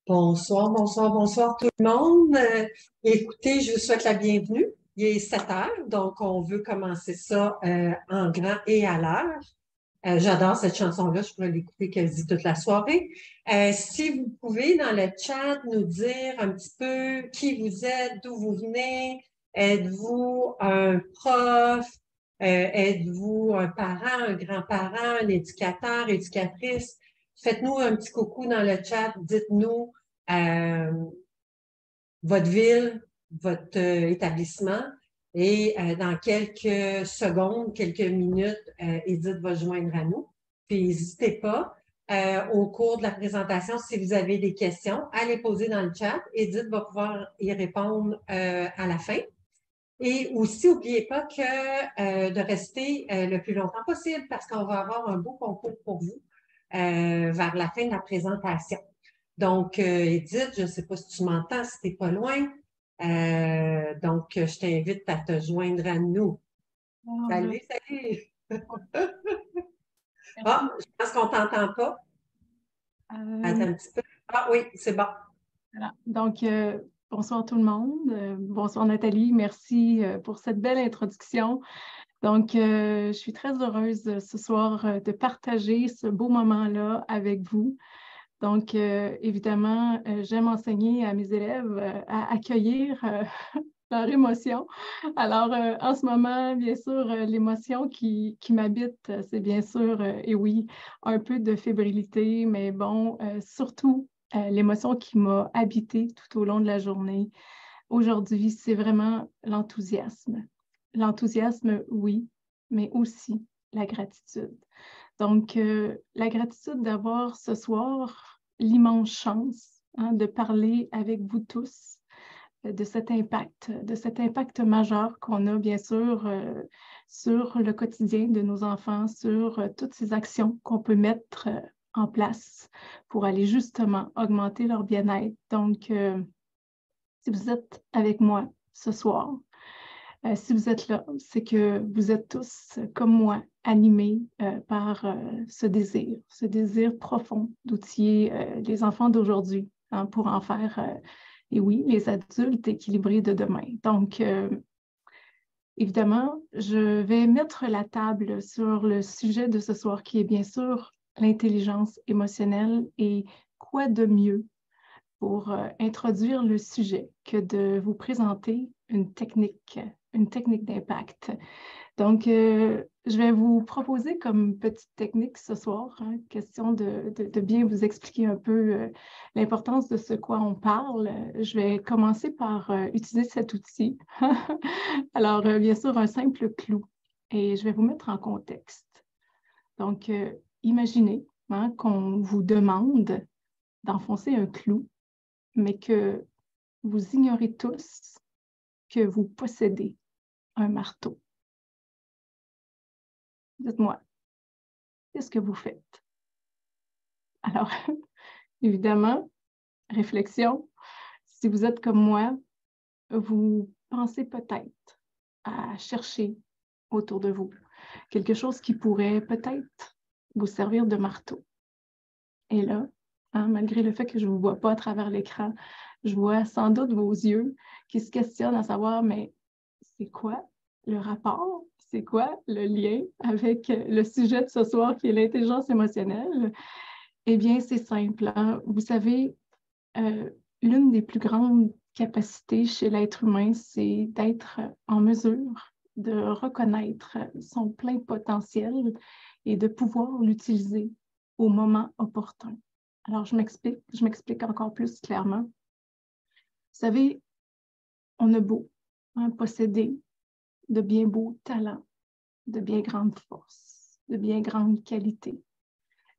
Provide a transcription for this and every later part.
Bonsoir, bonsoir, bonsoir tout le monde. Écoutez, je vous souhaite la bienvenue. Il est 7 heures, donc on veut commencer ça en grand et à l'heure. J'adore cette chanson-là, je pourrais l'écouter quasi toute la soirée. Si vous pouvez dans le chat nous dire un petit peu qui vous êtes, d'où vous venez, êtes-vous un prof, êtes-vous un parent, un grand-parent, un éducateur, éducatrice? Faites-nous un petit coucou dans le chat, dites-nous euh, votre ville, votre établissement et dans quelques secondes, quelques minutes, Edith va joindre à nous. Puis n'hésitez pas, au cours de la présentation, si vous avez des questions, à les poser dans le chat. Edith va pouvoir y répondre à la fin. Et aussi, n'oubliez pas de rester le plus longtemps possible parce qu'on va avoir un beau concours pour vous vers la fin de la présentation. Donc, Edith, je ne sais pas si tu m'entends, si tu n'es pas loin. Donc, je t'invite à te joindre à nous. Bonjour. Salut, salut! Merci. Ah, je pense qu'on ne t'entend pas. Attends un petit peu. Ah oui, c'est bon. Voilà. Donc, bonsoir tout le monde. Bonsoir Nathalie. Merci pour cette belle introduction. Donc, je suis très heureuse ce soir de partager ce beau moment-là avec vous. Donc, évidemment, j'aime enseigner à mes élèves à accueillir leur émotion. Alors, en ce moment, bien sûr, l'émotion qui m'habite, c'est bien sûr, et oui, un peu de fébrilité, mais bon, surtout l'émotion qui m'a habité tout au long de la journée. Aujourd'hui, c'est vraiment l'enthousiasme. L'enthousiasme, oui, mais aussi la gratitude. Donc, la gratitude d'avoir ce soir l'immense chance de parler avec vous tous de cet impact majeur qu'on a, bien sûr, sur le quotidien de nos enfants, sur toutes ces actions qu'on peut mettre en place pour aller justement augmenter leur bien-être. Donc, si vous êtes avec moi ce soir, si vous êtes là, c'est que vous êtes tous, comme moi, animés par ce désir profond d'outiller les enfants d'aujourd'hui pour en faire, et oui, les adultes équilibrés de demain. Donc, évidemment, je vais mettre la table sur le sujet de ce soir qui est bien sûr l'intelligence émotionnelle et quoi de mieux pour introduire le sujet que de vous présenter une technique d'impact. Donc, je vais vous proposer comme petite technique ce soir, question de bien vous expliquer un peu l'importance de ce quoi on parle. Je vais commencer par utiliser cet outil. Alors, bien sûr, un simple clou. Et je vais vous mettre en contexte. Donc, imaginez qu'on vous demande d'enfoncer un clou mais que vous ignorez tous que vous possédez un marteau. Dites-moi, qu'est-ce que vous faites? Alors, évidemment, réflexion, si vous êtes comme moi, vous pensez peut-être à chercher autour de vous quelque chose qui pourrait peut-être vous servir de marteau. Et là, malgré le fait que je ne vous vois pas à travers l'écran, je vois sans doute vos yeux qui se questionnent à savoir, mais c'est quoi le rapport? C'est quoi le lien avec le sujet de ce soir qui est l'intelligence émotionnelle? Eh bien, c'est simple. Vous savez, l'une des plus grandes capacités chez l'être humain, c'est d'être en mesure de reconnaître son plein potentiel et de pouvoir l'utiliser au moment opportun. Alors, je m'explique encore plus clairement. Vous savez, on a beau posséder de bien beaux talents, de bien grandes forces, de bien grandes qualités.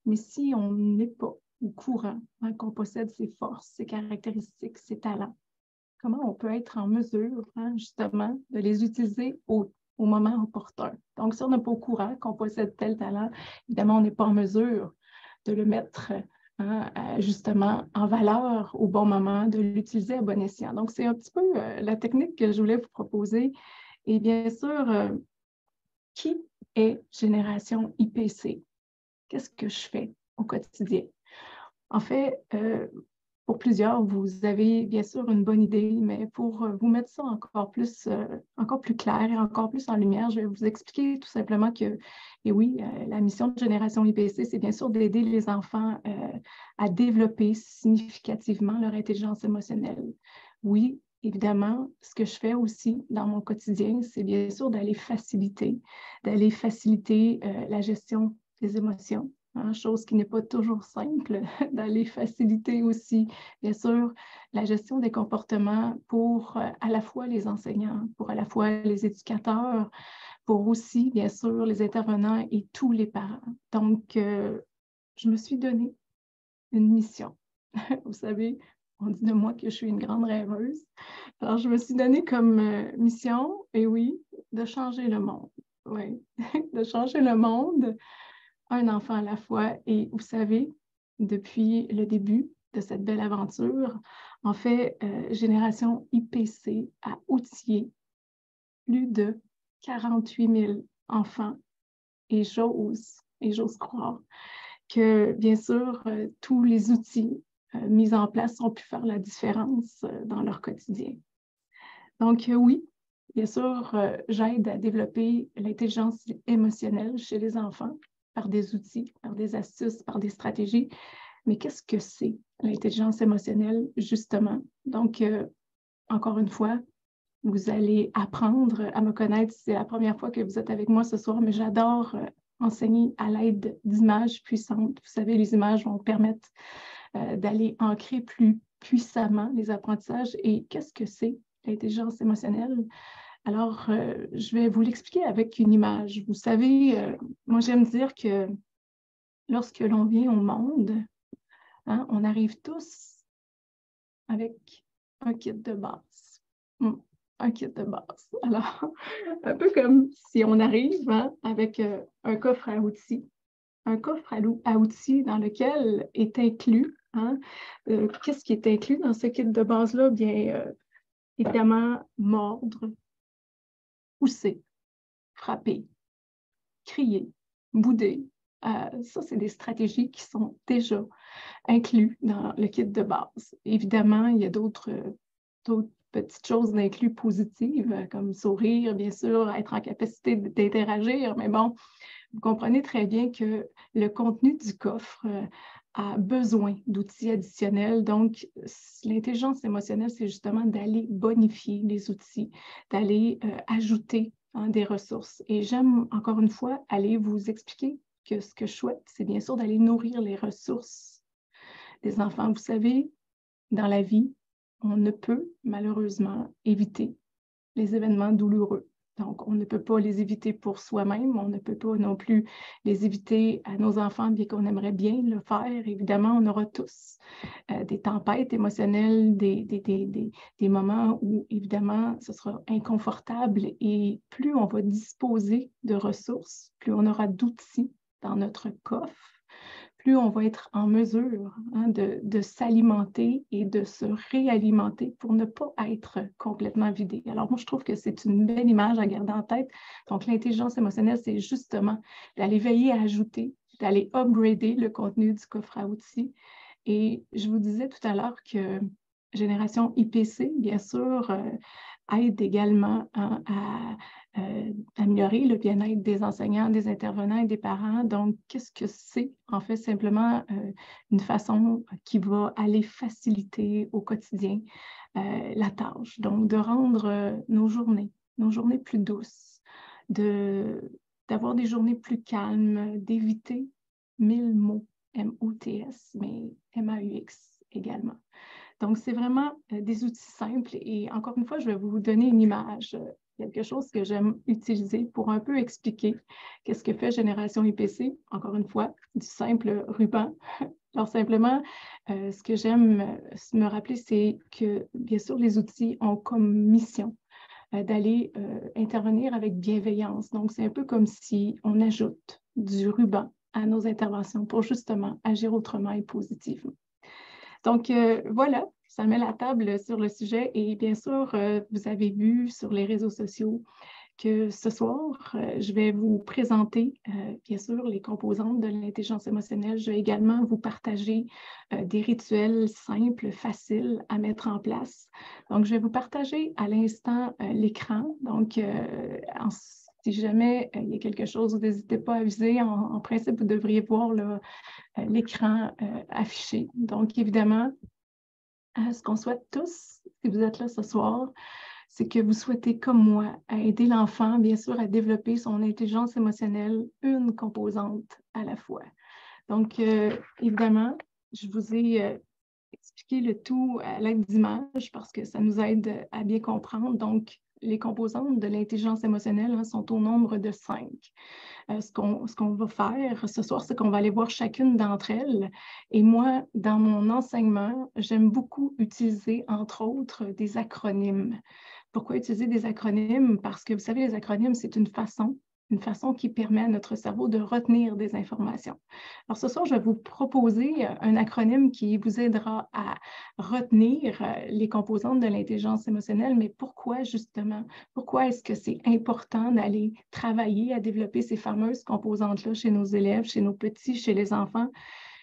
Mais si on n'est pas au courant qu'on possède ces forces, ces caractéristiques, ces talents, comment on peut être en mesure justement de les utiliser au moment opportun? Donc, si on n'est pas au courant qu'on possède tel talent, évidemment, on n'est pas en mesure de le mettre justement en valeur au bon moment, de l'utiliser à bon escient. Donc, c'est un petit peu la technique que je voulais vous proposer. Et bien sûr, qui est Génération IPC? Qu'est-ce que je fais au quotidien? En fait, pour plusieurs, vous avez bien sûr une bonne idée, mais pour vous mettre ça encore plus clair et encore plus en lumière, je vais vous expliquer tout simplement que, et oui, la mission de Génération IPC, c'est bien sûr d'aider les enfants à développer significativement leur intelligence émotionnelle. Oui, évidemment, ce que je fais aussi dans mon quotidien, c'est bien sûr d'aller faciliter la gestion des émotions. Chose qui n'est pas toujours simple, d'aller faciliter aussi, bien sûr, la gestion des comportements pour à la fois les enseignants, pour à la fois les éducateurs, pour aussi, bien sûr, les intervenants et tous les parents. Donc, je me suis donné une mission. Vous savez, on dit de moi que je suis une grande rêveuse. Alors, je me suis donné comme mission, et oui, de changer le monde. Oui, de changer le monde, un enfant à la fois. Et vous savez, depuis le début de cette belle aventure, en fait, Génération IPC a outillé plus de 48 000 enfants et j'ose croire que, bien sûr, tous les outils mis en place ont pu faire la différence dans leur quotidien. Donc, oui, bien sûr, j'aide à développer l'intelligence émotionnelle chez les enfants par des outils, par des astuces, par des stratégies. Mais qu'est-ce que c'est l'intelligence émotionnelle, justement? Donc, encore une fois, vous allez apprendre à me connaître. C'est la première fois que vous êtes avec moi ce soir, mais j'adore enseigner à l'aide d'images puissantes. Vous savez, les images vont permettre d'aller ancrer plus puissamment les apprentissages. Et qu'est-ce que c'est l'intelligence émotionnelle? Alors, je vais vous l'expliquer avec une image. Vous savez, moi, j'aime dire que lorsque l'on vient au monde, on arrive tous avec un kit de base. Un kit de base. Alors, un peu comme si on arrive avec un coffre à outils. Un coffre à outils dans lequel est inclus, qu'est-ce qui est inclus dans ce kit de base-là? Bien, évidemment, mordre, pousser, frapper, crier, bouder. Ça, c'est des stratégies qui sont déjà incluses dans le kit de base. Évidemment, il y a d'autres petites choses inclus positives, comme sourire, bien sûr, être en capacité d'interagir, mais bon, vous comprenez très bien que le contenu du coffre a besoin d'outils additionnels. Donc, l'intelligence émotionnelle, c'est justement d'aller bonifier les outils, d'aller ajouter des ressources. Et j'aime, encore une fois, aller vous expliquer que ce que je souhaite, c'est bien sûr d'aller nourrir les ressources des enfants. Vous savez, dans la vie, on ne peut malheureusement éviter les événements douloureux. Donc, on ne peut pas les éviter pour soi-même, on ne peut pas non plus les éviter à nos enfants, bien qu'on aimerait bien le faire. Évidemment, on aura tous des tempêtes émotionnelles, des moments où, évidemment, ce sera inconfortable et plus on va disposer de ressources, plus on aura d'outils dans notre coffre, plus on va être en mesure de s'alimenter et de se réalimenter pour ne pas être complètement vidé. Alors, moi, je trouve que c'est une belle image à garder en tête. Donc, l'intelligence émotionnelle, c'est justement d'aller veiller à ajouter, d'aller upgrader le contenu du coffre à outils. Et je vous disais tout à l'heure que Génération IPC, bien sûr, aide également à améliorer le bien-être des enseignants, des intervenants et des parents. Donc, qu'est-ce que c'est? En fait, simplement une façon qui va aller faciliter au quotidien la tâche. Donc, de rendre nos journées plus douces, d'avoir des journées plus calmes, d'éviter 1000 mots, M-O-T-S, mais M-A-U-X également. Donc, c'est vraiment des outils simples et encore une fois, je vais vous donner une image, quelque chose que j'aime utiliser pour un peu expliquer qu'est-ce que fait Génération IPC. Encore une fois, du simple ruban. Alors, simplement, ce que j'aime me rappeler, c'est que, bien sûr, les outils ont comme mission d'aller intervenir avec bienveillance. Donc, c'est un peu comme si on ajoute du ruban à nos interventions pour justement agir autrement et positivement. Donc, voilà, ça met la table sur le sujet et bien sûr, vous avez vu sur les réseaux sociaux que ce soir, je vais vous présenter, bien sûr, les composantes de l'intelligence émotionnelle. Je vais également vous partager des rituels simples, faciles à mettre en place. Donc, je vais vous partager à l'instant l'écran. Donc, si jamais il y a quelque chose, n'hésitez pas à aviser. En principe, vous devriez voir l'écran affiché. Donc, évidemment, ce qu'on souhaite tous, si vous êtes là ce soir, c'est que vous souhaitez, comme moi, aider l'enfant, bien sûr, à développer son intelligence émotionnelle, une composante à la fois. Donc, évidemment, je vous ai expliqué le tout à l'aide d'images parce que ça nous aide à bien comprendre. Donc, les composantes de l'intelligence émotionnelle sont au nombre de 5. Ce qu'on va faire ce soir, c'est qu'on va aller voir chacune d'entre elles. Et moi, dans mon enseignement, j'aime beaucoup utiliser, entre autres, des acronymes. Pourquoi utiliser des acronymes? Parce que, vous savez, les acronymes, c'est une façon qui permet à notre cerveau de retenir des informations. Alors, ce soir, je vais vous proposer un acronyme qui vous aidera à retenir les composantes de l'intelligence émotionnelle, mais pourquoi justement? Pourquoi est-ce que c'est important d'aller travailler à développer ces fameuses composantes-là chez nos élèves, chez nos petits, chez les enfants?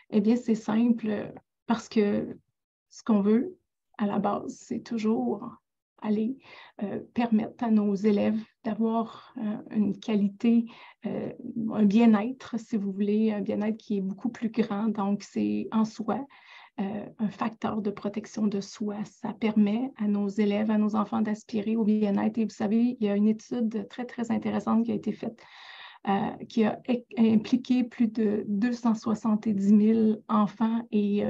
Eh bien, c'est simple, parce que ce qu'on veut, à la base, c'est toujours aller permettre à nos élèves d'avoir une qualité, un bien-être, si vous voulez, un bien-être qui est beaucoup plus grand. Donc, c'est en soi un facteur de protection de soi. Ça permet à nos élèves, à nos enfants d'aspirer au bien-être. Et vous savez, il y a une étude très, très intéressante qui a été faite qui a impliqué plus de 270 000 enfants et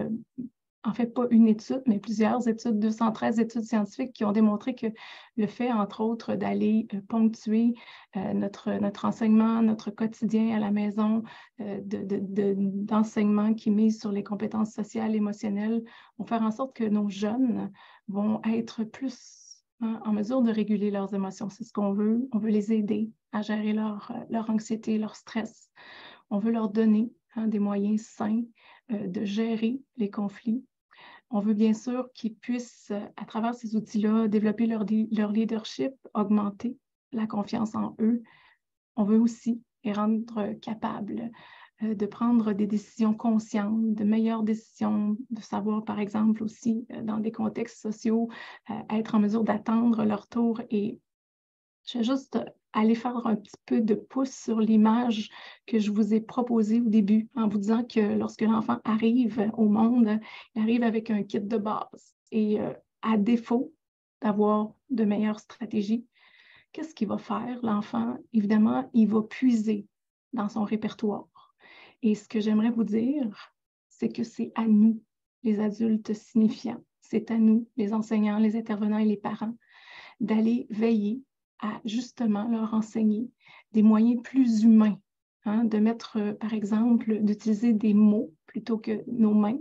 en fait, pas une étude, mais plusieurs études, 213 études scientifiques qui ont démontré que le fait, entre autres, d'aller ponctuer notre enseignement, notre quotidien à la maison, d'enseignement qui mise sur les compétences sociales, émotionnelles, vont faire en sorte que nos jeunes vont être plus en mesure de réguler leurs émotions. C'est ce qu'on veut. On veut les aider à gérer leur anxiété, leur stress. On veut leur donner des moyens sains de gérer les conflits. On veut bien sûr qu'ils puissent, à travers ces outils-là, développer leur leadership, augmenter la confiance en eux. On veut aussi les rendre capables de prendre des décisions conscientes, de meilleures décisions, de savoir, par exemple, aussi, dans des contextes sociaux, être en mesure d'attendre leur tour. Et je vais juste aller faire un petit peu de pouce sur l'image que je vous ai proposée au début en vous disant que lorsque l'enfant arrive au monde, il arrive avec un kit de base. Et à défaut d'avoir de meilleures stratégies, qu'est-ce qu'il va faire, l'enfant? Évidemment, il va puiser dans son répertoire. Et ce que j'aimerais vous dire, c'est que c'est à nous, les adultes signifiants, c'est à nous, les enseignants, les intervenants et les parents, d'aller veiller à justement leur enseigner des moyens plus humains, de mettre, par exemple, d'utiliser des mots plutôt que nos mains.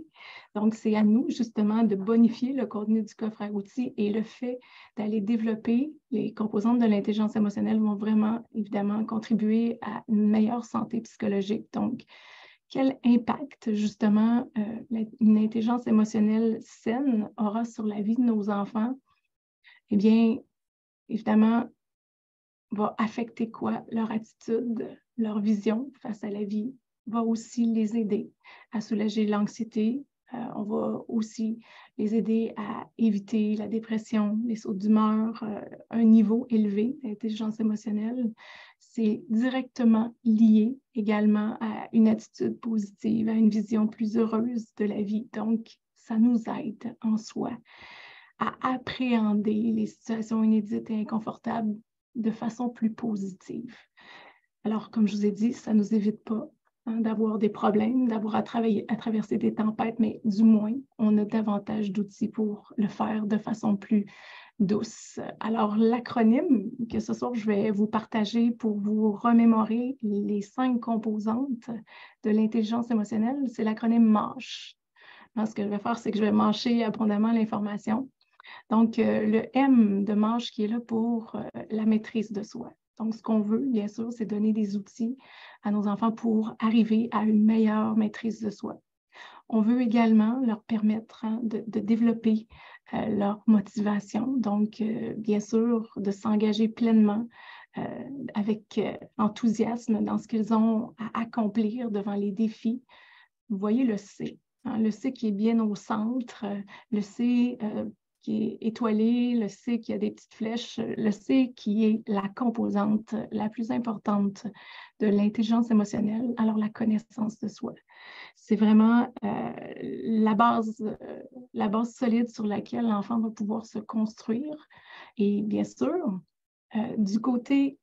Donc, c'est à nous, justement, de bonifier le contenu du coffre à outils et le fait d'aller développer les composantes de l'intelligence émotionnelle vont vraiment, évidemment, contribuer à une meilleure santé psychologique. Donc, quel impact, justement, une intelligence émotionnelle saine aura sur la vie de nos enfants? Eh bien, évidemment, va affecter quoi? Leur attitude, leur vision face à la vie, va aussi les aider à soulager l'anxiété. On va aussi les aider à éviter la dépression, les sauts d'humeur, un niveau élevé d'intelligence émotionnelle. C'est directement lié également à une attitude positive, à une vision plus heureuse de la vie. Donc, ça nous aide en soi à appréhender les situations inédites et inconfortables de façon plus positive. Alors, comme je vous ai dit, ça ne nous évite pas d'avoir des problèmes, d'avoir à traverser des tempêtes, mais du moins, on a davantage d'outils pour le faire de façon plus douce. Alors, l'acronyme que ce soir, je vais vous partager pour vous remémorer les 5 composantes de l'intelligence émotionnelle, c'est l'acronyme MASH. Alors, ce que je vais faire, c'est que je vais mâcher abondamment l'information. Donc, le M de MASH qui est là pour la maîtrise de soi. Donc, ce qu'on veut, bien sûr, c'est donner des outils à nos enfants pour arriver à une meilleure maîtrise de soi. On veut également leur permettre de développer leur motivation. Donc, bien sûr, de s'engager pleinement avec enthousiasme dans ce qu'ils ont à accomplir devant les défis. Vous voyez le C, hein, le C qui est bien au centre, le C qui est étoilé, le C qui a des petites flèches, le C qui est la composante la plus importante de l'intelligence émotionnelle, alors la connaissance de soi. C'est vraiment la base solide sur laquelle l'enfant va pouvoir se construire. Et bien sûr, du côté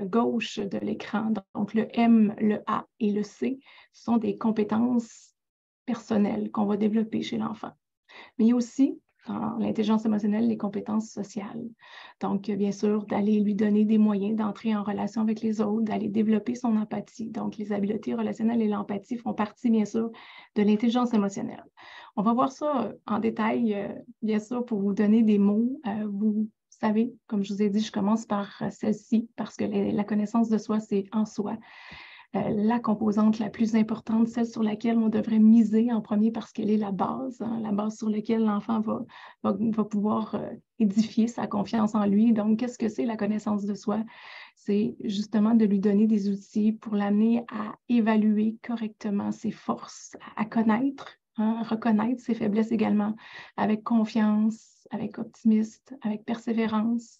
gauche de l'écran, donc le M, le A et le C sont des compétences personnelles qu'on va développer chez l'enfant. Mais il y a aussi, dans l'intelligence émotionnelle, les compétences sociales. Donc, bien sûr, d'aller lui donner des moyens d'entrer en relation avec les autres, d'aller développer son empathie. Donc, les habiletés relationnelles et l'empathie font partie, bien sûr, de l'intelligence émotionnelle. On va voir ça en détail, bien sûr, pour vous donner des mots. Vous savez, comme je vous ai dit, je commence par celle-ci parce que la connaissance de soi, c'est en soi. La composante la plus importante, celle sur laquelle on devrait miser en premier parce qu'elle est la base, hein, la base sur laquelle l'enfant va pouvoir édifier sa confiance en lui. Donc, qu'est-ce que c'est la connaissance de soi? C'est justement de lui donner des outils pour l'amener à évaluer correctement ses forces, à connaître, hein, reconnaître ses faiblesses également, avec confiance, avec optimisme, avec persévérance.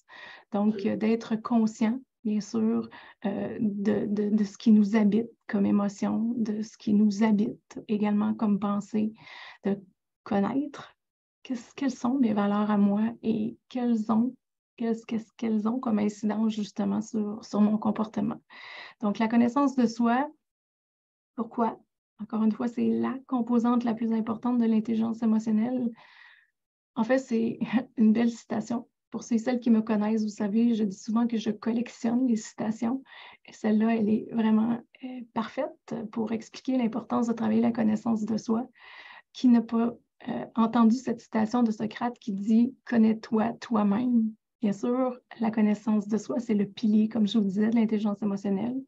Donc, d'être conscient bien sûr, de ce qui nous habite comme émotion, de ce qui nous habite également comme pensée, de connaître quelles sont mes valeurs à moi et qu'elles ont comme incidence justement sur mon comportement. Donc, la connaissance de soi, pourquoi? Encore une fois, c'est la composante la plus importante de l'intelligence émotionnelle. En fait, c'est une belle citation. Pour celles qui me connaissent, vous savez, je dis souvent que je collectionne les citations. Celle-là, elle est vraiment parfaite pour expliquer l'importance de travailler la connaissance de soi. Qui n'a pas entendu cette citation de Socrate qui dit « Connais-toi toi-même ». Bien sûr, la connaissance de soi, c'est le pilier, comme je vous disais, de l'intelligence émotionnelle.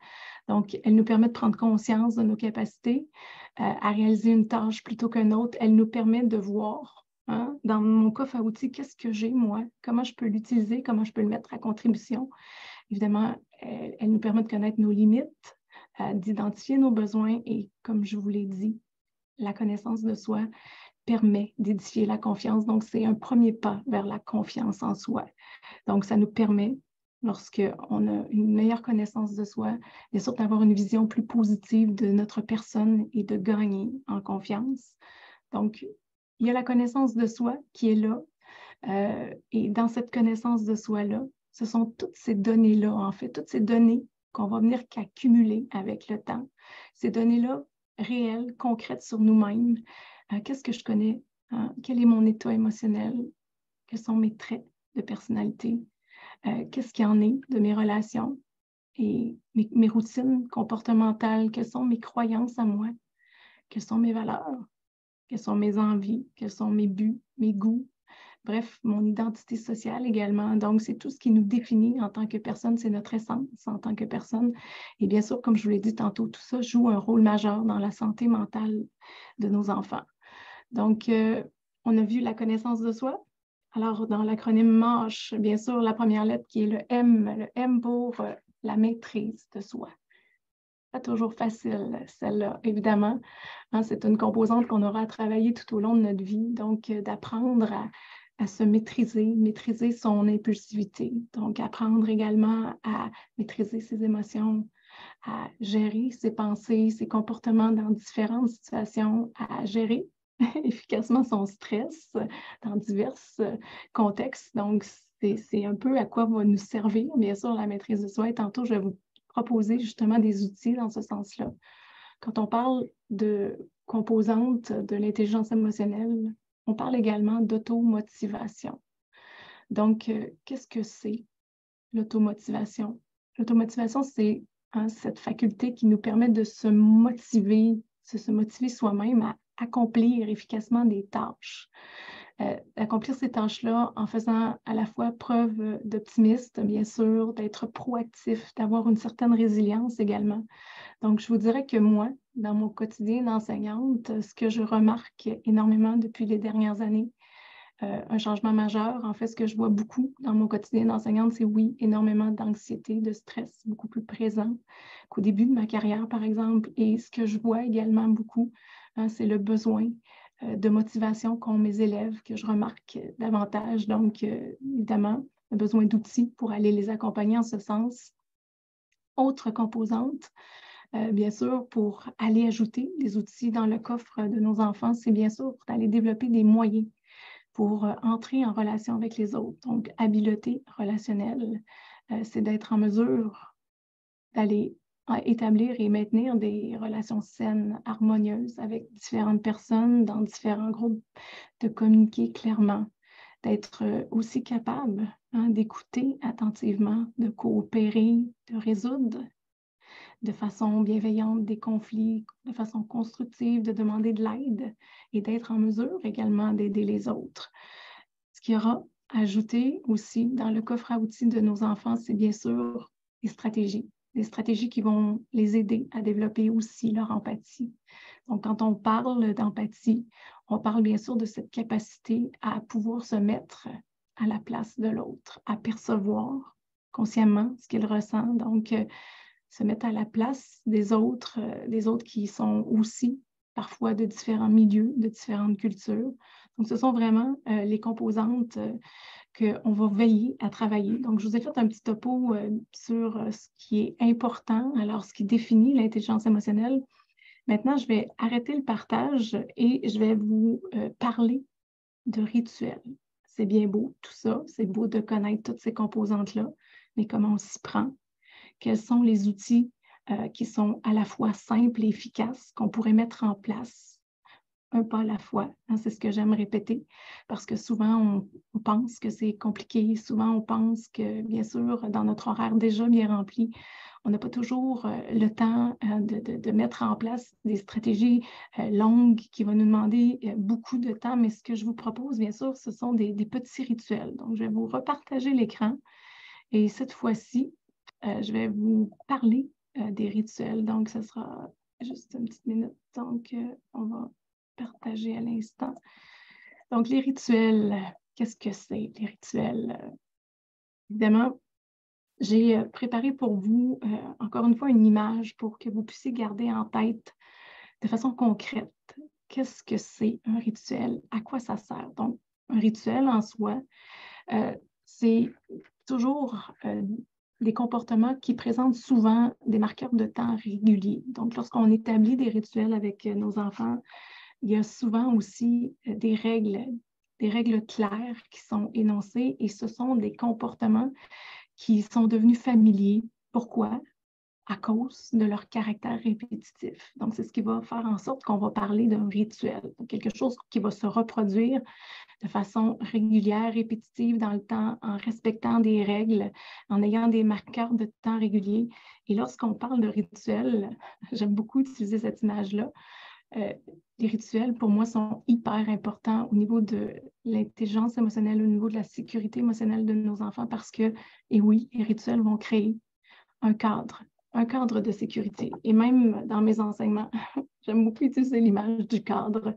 Donc, elle nous permet de prendre conscience de nos capacités à réaliser une tâche plutôt qu'une autre. Elle nous permet de voir hein, dans mon coffre à outils, qu'est-ce que j'ai, moi? Comment je peux l'utiliser? Comment je peux le mettre à contribution? Évidemment, elle nous permet de connaître nos limites, d'identifier nos besoins et, comme je vous l'ai dit, la connaissance de soi permet d'édifier la confiance. Donc, c'est un premier pas vers la confiance en soi. Donc, ça nous permet, lorsqu'on a une meilleure connaissance de soi, bien sûr, d'avoir une vision plus positive de notre personne et de gagner en confiance. Donc, il y a la connaissance de soi qui est là. Et dans cette connaissance de soi-là, ce sont toutes ces données-là, en fait, toutes ces données qu'on va venir qu'accumuler avec le temps. Ces données-là réelles, concrètes sur nous-mêmes. Qu'est-ce que je connais? Quel est mon état émotionnel? Quels sont mes traits de personnalité? Qu'est-ce qu'il y en est de mes relations? Et mes routines comportementales? Quelles sont mes croyances à moi? Quelles sont mes valeurs? Quelles sont mes envies? Quels sont mes buts, mes goûts? Bref, mon identité sociale également. Donc, c'est tout ce qui nous définit en tant que personne, c'est notre essence en tant que personne. Et bien sûr, comme je vous l'ai dit tantôt, tout ça joue un rôle majeur dans la santé mentale de nos enfants. Donc, on a vu la connaissance de soi. Alors, dans l'acronyme MASH, bien sûr, la première lettre qui est le M pour la maîtrise de soi. Pas toujours facile, celle-là, évidemment. Hein, c'est une composante qu'on aura à travailler tout au long de notre vie. Donc, d'apprendre à se maîtriser son impulsivité. Donc, apprendre également à maîtriser ses émotions, à gérer ses pensées, ses comportements dans différentes situations, à gérer efficacement son stress dans divers contextes. Donc, c'est un peu à quoi va nous servir, bien sûr, la maîtrise de soi. Et tantôt, je vais vous proposer justement des outils dans ce sens-là. Quand on parle de composantes de l'intelligence émotionnelle, on parle également d'automotivation. Donc, qu'est-ce que c'est l'automotivation? L'automotivation, c'est cette faculté qui nous permet de se motiver soi-même à accomplir efficacement des tâches. Accomplir ces tâches-là en faisant à la fois preuve d'optimisme, bien sûr, d'être proactif, d'avoir une certaine résilience également. Donc, je vous dirais que moi, dans mon quotidien d'enseignante, ce que je remarque énormément depuis les dernières années, un changement majeur. En fait, ce que je vois beaucoup dans mon quotidien d'enseignante, c'est oui, énormément d'anxiété, de stress, beaucoup plus présent qu'au début de ma carrière, par exemple. Et ce que je vois également beaucoup, c'est le besoin de motivation qu'ont mes élèves, que je remarque davantage. Donc, évidemment, le besoin d'outils pour aller les accompagner en ce sens. Autre composante, bien sûr, pour aller ajouter des outils dans le coffre de nos enfants, c'est bien sûr d'aller développer des moyens pour entrer en relation avec les autres. Donc, habileté relationnelle, c'est d'être en mesure d'aller établir et maintenir des relations saines, harmonieuses avec différentes personnes dans différents groupes, de communiquer clairement, d'être aussi capable d'écouter attentivement, de coopérer, de résoudre de façon bienveillante des conflits, de façon constructive, de demander de l'aide et d'être en mesure également d'aider les autres. Ce qu'il y aura ajouté aussi dans le coffre à outils de nos enfants, c'est bien sûr des stratégies qui vont les aider à développer aussi leur empathie. Donc, quand on parle d'empathie, on parle bien sûr de cette capacité à pouvoir se mettre à la place de l'autre, à percevoir consciemment ce qu'il ressent. Donc, se mettre à la place des autres qui sont aussi parfois de différents milieux, de différentes cultures. Donc, ce sont vraiment les composantes qu'on va veiller à travailler. Donc, je vous ai fait un petit topo sur ce qui est important, alors ce qui définit l'intelligence émotionnelle. Maintenant, je vais arrêter le partage et je vais vous parler de rituels. C'est bien beau, tout ça. C'est beau de connaître toutes ces composantes-là, mais comment on s'y prend? Quels sont les outils qui sont à la fois simples et efficaces qu'on pourrait mettre en place un pas à la fois. C'est ce que j'aime répéter parce que souvent, on pense que c'est compliqué. Souvent, on pense que, bien sûr, dans notre horaire déjà bien rempli, on n'a pas toujours le temps de mettre en place des stratégies longues qui vont nous demander beaucoup de temps. Mais ce que je vous propose, bien sûr, ce sont des petits rituels. Donc, je vais vous repartager l'écran et cette fois-ci, je vais vous parler des rituels. Donc, ce sera juste une petite minute. Donc, on va partager à l'instant. Donc, les rituels, qu'est-ce que c'est, les rituels? Évidemment, j'ai préparé pour vous, encore une fois, une image pour que vous puissiez garder en tête de façon concrète qu'est-ce que c'est un rituel, à quoi ça sert. Donc, un rituel en soi, c'est toujours des comportements qui présentent souvent des marqueurs de temps réguliers. Donc, lorsqu'on établit des rituels avec nos enfants, il y a souvent aussi des règles claires qui sont énoncées et ce sont des comportements qui sont devenus familiers. Pourquoi? À cause de leur caractère répétitif. Donc, c'est ce qui va faire en sorte qu'on va parler d'un rituel, quelque chose qui va se reproduire de façon régulière, répétitive dans le temps, en respectant des règles, en ayant des marqueurs de temps réguliers. Et lorsqu'on parle de rituels, j'aime beaucoup utiliser cette image-là, les rituels, pour moi, sont hyper importants au niveau de l'intelligence émotionnelle, au niveau de la sécurité émotionnelle de nos enfants parce que, et oui, les rituels vont créer un cadre de sécurité. Et même dans mes enseignements, j'aime beaucoup utiliser l'image du cadre,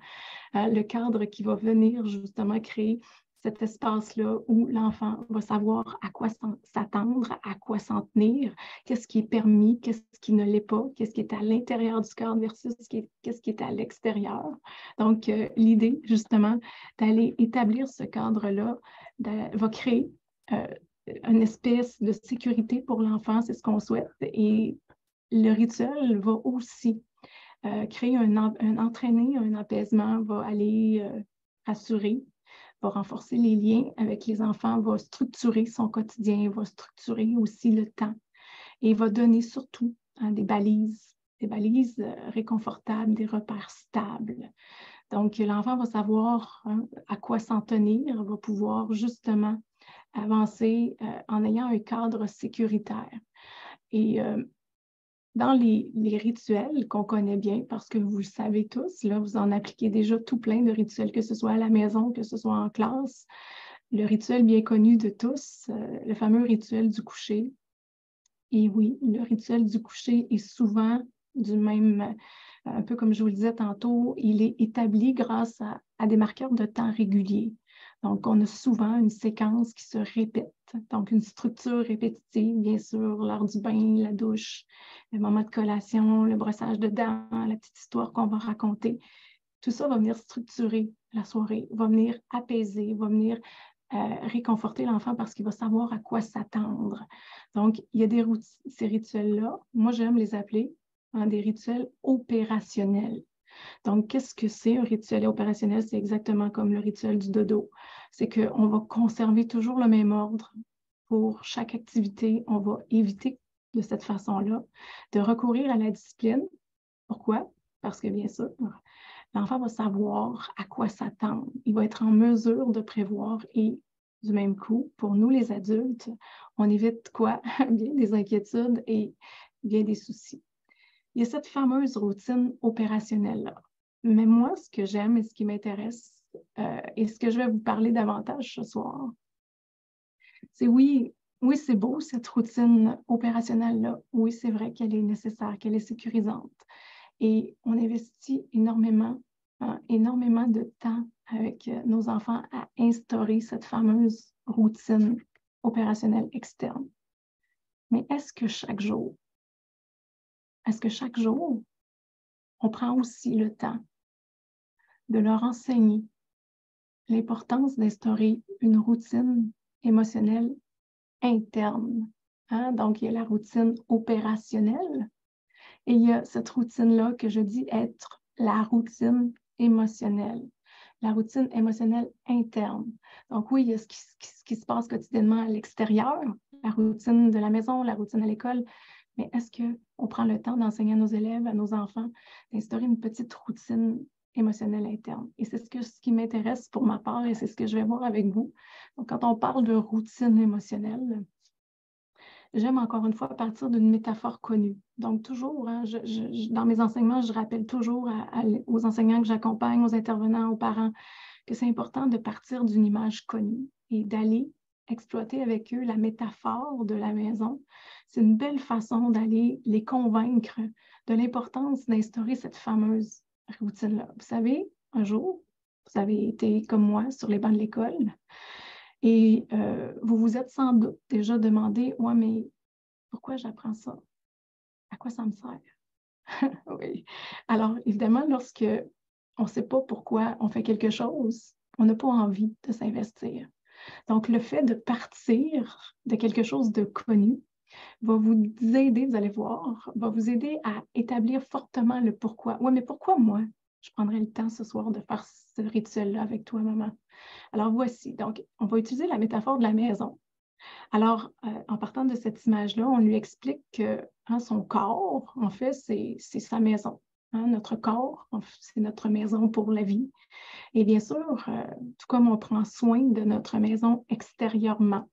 le cadre qui va venir justement créer cet espace-là où l'enfant va savoir à quoi s'attendre, à quoi s'en tenir, qu'est-ce qui est permis, qu'est-ce qui ne l'est pas, qu'est-ce qui est à l'intérieur du cadre versus qu'est-ce qui est à l'extérieur. Donc, l'idée, justement, d'aller établir ce cadre-là va créer une espèce de sécurité pour l'enfant, c'est ce qu'on souhaite. Et le rituel va aussi créer entraîner un apaisement, va aller rassurer, va renforcer les liens avec les enfants, va structurer son quotidien, va structurer aussi le temps et va donner surtout des balises réconfortables, des repères stables. Donc, l'enfant va savoir à quoi s'en tenir, va pouvoir justement avancer en ayant un cadre sécuritaire. Et dans les rituels qu'on connaît bien, parce que vous le savez tous, là, vous en appliquez déjà tout plein de rituels, que ce soit à la maison, que ce soit en classe. Le rituel bien connu de tous, le fameux rituel du coucher. Et oui, le rituel du coucher est souvent du même, un peu comme je vous le disais tantôt, il est établi grâce à des marqueurs de temps réguliers. Donc, on a souvent une séquence qui se répète. Donc, une structure répétitive, bien sûr, l'heure du bain, la douche, le moment de collation, le brossage de dents, la petite histoire qu'on va raconter. Tout ça va venir structurer la soirée, va venir apaiser, va venir réconforter l'enfant parce qu'il va savoir à quoi s'attendre. Donc, il y a ces rituels-là. Moi, j'aime les appeler des rituels opérationnels. Donc, qu'est-ce que c'est un rituel opérationnel? C'est exactement comme le rituel du dodo. C'est qu'on va conserver toujours le même ordre pour chaque activité. On va éviter de cette façon-là de recourir à la discipline. Pourquoi? Parce que, bien sûr, l'enfant va savoir à quoi s'attendre. Il va être en mesure de prévoir et du même coup, pour nous les adultes, on évite quoi? Bien des inquiétudes et bien des soucis. Il y a cette fameuse routine opérationnelle-là. Mais moi, ce que j'aime et ce qui m'intéresse et ce que je vais vous parler davantage ce soir, c'est oui, c'est beau cette routine opérationnelle-là. Oui, c'est vrai qu'elle est nécessaire, qu'elle est sécurisante. Et on investit énormément de temps avec nos enfants à instaurer cette fameuse routine opérationnelle externe. Mais est-ce que chaque jour, on prend aussi le temps de leur enseigner l'importance d'instaurer une routine émotionnelle interne? Donc, il y a la routine opérationnelle et il y a cette routine-là que je dis être la routine émotionnelle. La routine émotionnelle interne. Donc oui, il y a ce qui se passe quotidiennement à l'extérieur, la routine de la maison, la routine à l'école, mais est-ce qu'on prend le temps d'enseigner à nos élèves, à nos enfants, d'instaurer une petite routine émotionnelle interne? Et c'est ce qui m'intéresse pour ma part et c'est ce que je vais voir avec vous. Donc, quand on parle de routine émotionnelle, j'aime encore une fois partir d'une métaphore connue. Donc, toujours, dans mes enseignements, je rappelle toujours aux enseignants que j'accompagne, aux intervenants, aux parents, que c'est important de partir d'une image connue et d'aller exploiter avec eux la métaphore de la maison. C'est une belle façon d'aller les convaincre de l'importance d'instaurer cette fameuse routine-là. Vous savez, un jour, vous avez été comme moi sur les bancs de l'école et vous vous êtes sans doute déjà demandé, « Ouais, mais pourquoi j'apprends ça? À quoi ça me sert? » Oui. Alors, évidemment, lorsque on ne sait pas pourquoi on fait quelque chose, on n'a pas envie de s'investir. Donc, le fait de partir de quelque chose de connu va vous aider, vous allez voir, va vous aider à établir fortement le pourquoi. Oui, mais pourquoi moi, je prendrais le temps ce soir de faire ce rituel-là avec toi, maman? Alors, voici. Donc, on va utiliser la métaphore de la maison. Alors, en partant de cette image-là, on lui explique que son corps, en fait, c'est sa maison. Notre corps, c'est notre maison pour la vie. Et bien sûr, tout comme on prend soin de notre maison extérieurement,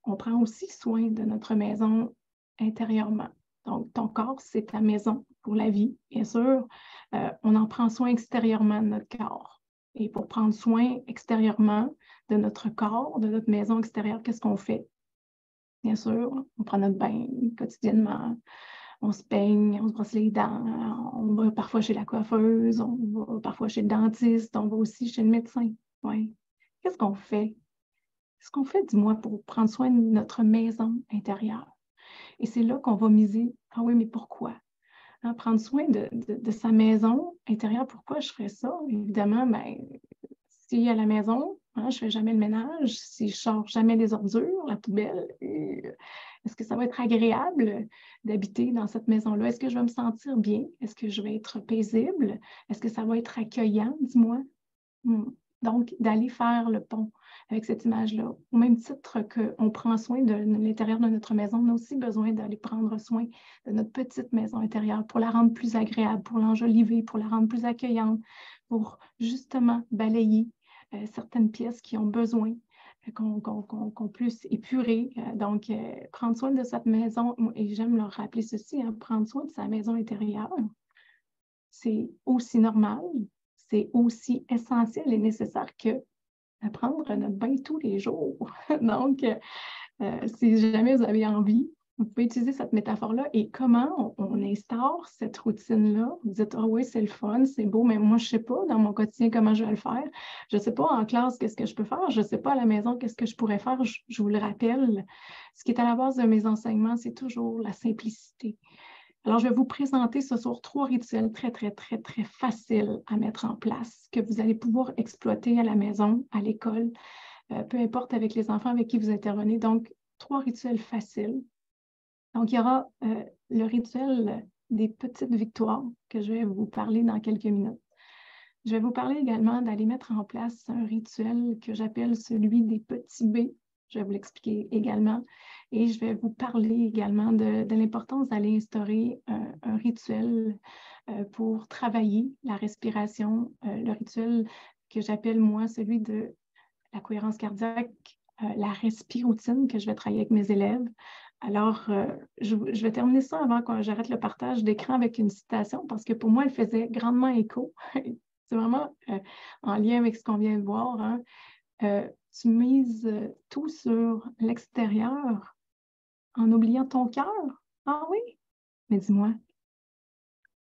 on prend aussi soin de notre maison intérieurement. Donc, ton corps, c'est ta maison pour la vie. Bien sûr, on en prend soin extérieurement de notre corps. Et pour prendre soin extérieurement de notre corps, de notre maison extérieure, qu'est-ce qu'on fait? Bien sûr, on prend notre bain quotidiennement, on se peigne, on se brosse les dents, on va parfois chez la coiffeuse, on va parfois chez le dentiste, on va aussi chez le médecin. Ouais. Qu'est-ce qu'on fait? Qu'est-ce qu'on fait, dis-moi, pour prendre soin de notre maison intérieure? Et c'est là qu'on va miser. Ah oui, mais pourquoi? Prendre soin de sa maison intérieure, pourquoi je ferais ça? Évidemment, si à la maison, je ne fais jamais le ménage, si je ne sors jamais les ordures, la poubelle, est-ce que ça va être agréable d'habiter dans cette maison-là? Est-ce que je vais me sentir bien? Est-ce que je vais être paisible? Est-ce que ça va être accueillant, dis-moi? Donc, d'aller faire le pont avec cette image-là. Au même titre qu'on prend soin de l'intérieur de notre maison, on a aussi besoin d'aller prendre soin de notre petite maison intérieure pour la rendre plus agréable, pour l'enjoliver, pour la rendre plus accueillante, pour justement balayer certaines pièces qui ont besoin qu'on puisse épurer. Donc, prendre soin de cette maison, et j'aime leur rappeler ceci, prendre soin de sa maison intérieure, c'est aussi normal, c'est aussi essentiel et nécessaire que de prendre notre bain tous les jours. Donc, si jamais vous avez envie Vous pouvez utiliser cette métaphore-là et comment on instaure cette routine-là. Vous dites, ah oui, c'est le fun, c'est beau, mais moi, je ne sais pas dans mon quotidien comment je vais le faire. Je ne sais pas en classe qu'est-ce que je peux faire. Je ne sais pas à la maison qu'est-ce que je pourrais faire. Je vous le rappelle, ce qui est à la base de mes enseignements, c'est toujours la simplicité. Alors, je vais vous présenter ce soir 3 rituels très, très, très, très faciles à mettre en place que vous allez pouvoir exploiter à la maison, à l'école, peu importe avec les enfants avec qui vous intervenez. Donc, 3 rituels faciles. Donc, il y aura le rituel des petites victoires que je vais vous parler dans quelques minutes. Je vais vous parler également d'aller mettre en place un rituel que j'appelle celui des petits B. Je vais vous l'expliquer également. Et je vais vous parler également de l'importance d'aller instaurer un rituel pour travailler la respiration, le rituel que j'appelle moi celui de la cohérence cardiaque, la respiroutine que je vais travailler avec mes élèves. Alors, je vais terminer ça avant que j'arrête le partage d'écran avec une citation parce que pour moi, elle faisait grandement écho. C'est vraiment en lien avec ce qu'on vient de voir. Hein. Tu mises tout sur l'extérieur en oubliant ton cœur. Ah oui? Mais dis-moi,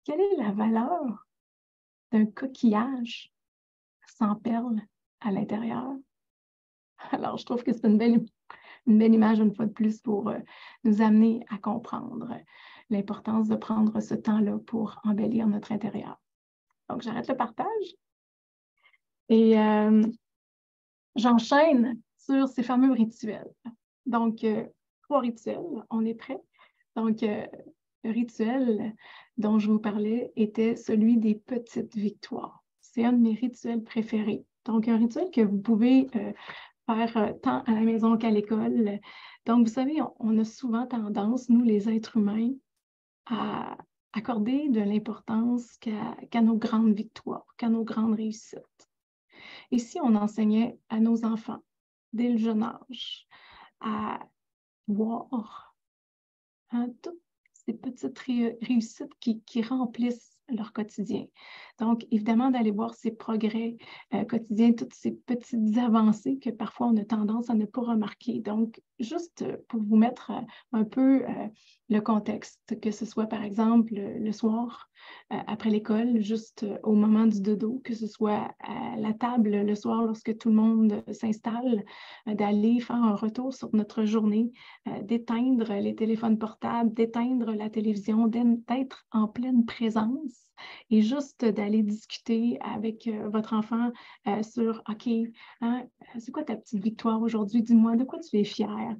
quelle est la valeur d'un coquillage sans perles à l'intérieur? Alors, je trouve que c'est une belle image, une fois de plus, pour nous amener à comprendre l'importance de prendre ce temps-là pour embellir notre intérieur. Donc, j'arrête le partage et j'enchaîne sur ces fameux rituels. Donc, 3 rituels, on est prêt. Donc, le rituel dont je vous parlais était celui des petites victoires. C'est un de mes rituels préférés. Donc, un rituel que vous pouvez faire tant à la maison qu'à l'école. Donc, vous savez, on a souvent tendance, nous, les êtres humains, à accorder de l'importance qu'à nos grandes victoires, qu'à nos grandes réussites. Et si on enseignait à nos enfants, dès le jeune âge, à voir toutes ces petites réussites qui remplissent leur quotidien. Donc, évidemment, d'aller voir ces progrès quotidiens, toutes ces petites avancées que parfois on a tendance à ne pas remarquer. Donc, juste pour vous mettre un peu le contexte, que ce soit par exemple le soir, après l'école, juste au moment du dodo, que ce soit à la table le soir lorsque tout le monde s'installe, d'aller faire un retour sur notre journée, d'éteindre les téléphones portables, d'éteindre la télévision, d'être en pleine présence et juste d'aller discuter avec votre enfant sur OK, hein, c'est quoi ta petite victoire aujourd'hui? Dis-moi, de quoi tu es fière?